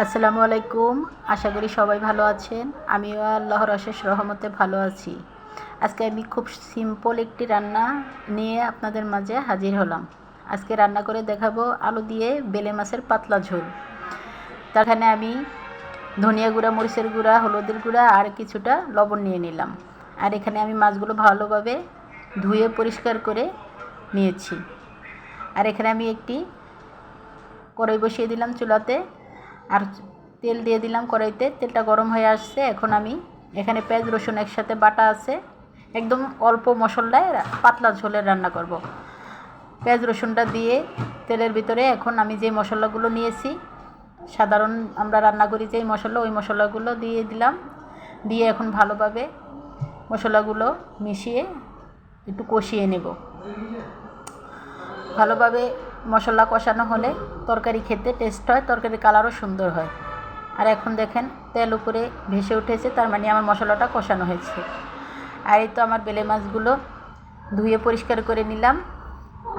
আসসালামু আলাইকুম। আশা করি সবাই ভালো আছেন। আমিও আল্লাহর অশেষ রহমতে ভালো আছি। আজকে আমি খুব সিম্পল একটি রান্না নিয়ে আপনাদের মাঝে হাজির হলাম। আজকে রান্না করে দেখাবো আলু দিয়ে বেলে মাছের পাতলা ঝোল। তারখানে আমি ধনিয়া গুঁড়া, মরিচের গুঁড়া, হলুদের গুঁড়া আর কিছুটা লবণ নিয়ে নিলাম। আর এখানে আমি মাছগুলো ভালোভাবে ধুয়ে পরিষ্কার করে নিয়েছি। আর এখানে আমি একটি কড়াই বসিয়ে দিলাম চুলাতে, আর তেল দিয়ে দিলাম কড়াইতে। তেলটা গরম হয়ে আসছে। এখন আমি এখানে পেঁয়াজ রসুন একসাথে বাটা আছে, একদম অল্প মশলায় পাতলা ঝোলের রান্না করব। পেঁয়াজ রসুনটা দিয়ে তেলের ভিতরে এখন আমি যে মশলাগুলো নিয়েছি, সাধারণ আমরা রান্না করি যেই মশলা, ওই মশলাগুলো দিয়ে দিলাম। দিয়ে এখন ভালোভাবে মশলাগুলো মিশিয়ে একটু কষিয়ে নেব। ভালোভাবে মশলা কষানো হলে তরকারি খেতে টেস্ট হয়, তরকারির কালারও সুন্দর হয়। আর এখন দেখেন তেল উপরে ভেসে উঠেছে, তার মানে আমার মশলাটা কষানো হয়েছে। আর এই তো আমার বেলে মাছগুলো ধুয়ে পরিষ্কার করে নিলাম।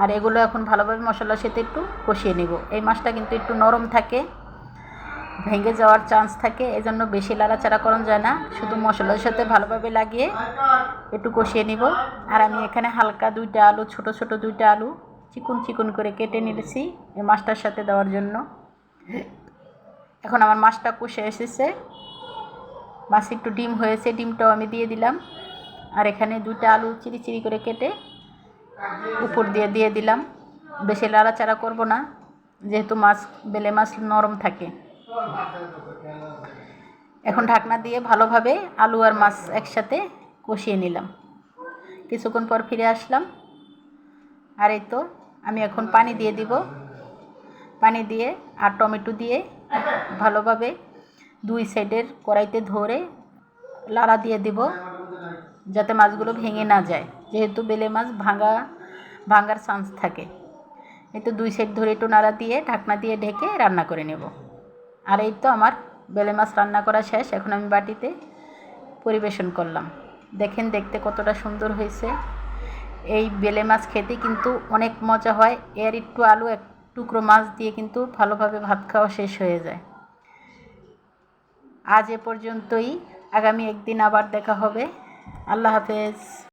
আর এগুলো এখন ভালোভাবে মশলার সাথে একটু কষিয়ে নেব। এই মাছটা কিন্তু একটু নরম থাকে, ভেঙে যাওয়ার চান্স থাকে, এজন্য বেশি লাড়াচাড়া করা যায় না। শুধু মশলার সাথে ভালোভাবে লাগিয়ে একটু কষিয়ে নিব। আর আমি এখানে হালকা দুইটা আলু, ছোট ছোট দুইটা আলু চিকন চিকন করে কেটে নিয়েছি এই মাছটার সাথে দেওয়ার জন্য। এখন আমার মাছটা কষে এসেছে, মাছ একটু ডিম হয়েছে, ডিমটাও আমি দিয়ে দিলাম। আর এখানে দুইটা আলু চিরি চিরি করে কেটে উপর দিয়ে দিলাম। বেশি লাড়াচাড়া করব না, যেহেতু মাছ বেলে মাছ নরম থাকে। এখন ঢাকনা দিয়ে ভালোভাবে আলু আর মাছ একসাথে কষিয়ে নিলাম। কিছুক্ষণ পর ফিরে আসলাম। আর এই তো আমি এখন পানি দিয়ে দিব। পানি দিয়ে আর টমেটো দিয়ে ভালোভাবে দুই সাইডের কড়াইতে ধরে লাড়া দিয়ে দিব, যাতে মাছগুলো ভেঙে না যায়, যেহেতু বেলে মাছ ভাঙার চান্স থাকে। এই তো দুই সাইড ধরে একটু নাড়া দিয়ে ঢাকনা দিয়ে ঢেকে রান্না করে নেব। আর এই তো আমার বেলে মাছ রান্না করা শেষ। এখন আমি বাটিতে পরিবেশন করলাম। দেখেন দেখতে কতটা সুন্দর হয়েছে। এই বেলে মাছ খেতে কিন্তু অনেক মজা হয়। এর একটু আলু, এক টুকরো মাছ দিয়ে কিন্তু ভালোভাবে ভাত খাওয়া শেষ হয়ে যায়। আজ এ পর্যন্তই। আগামী একদিন আবার দেখা হবে। আল্লাহ হাফেজ।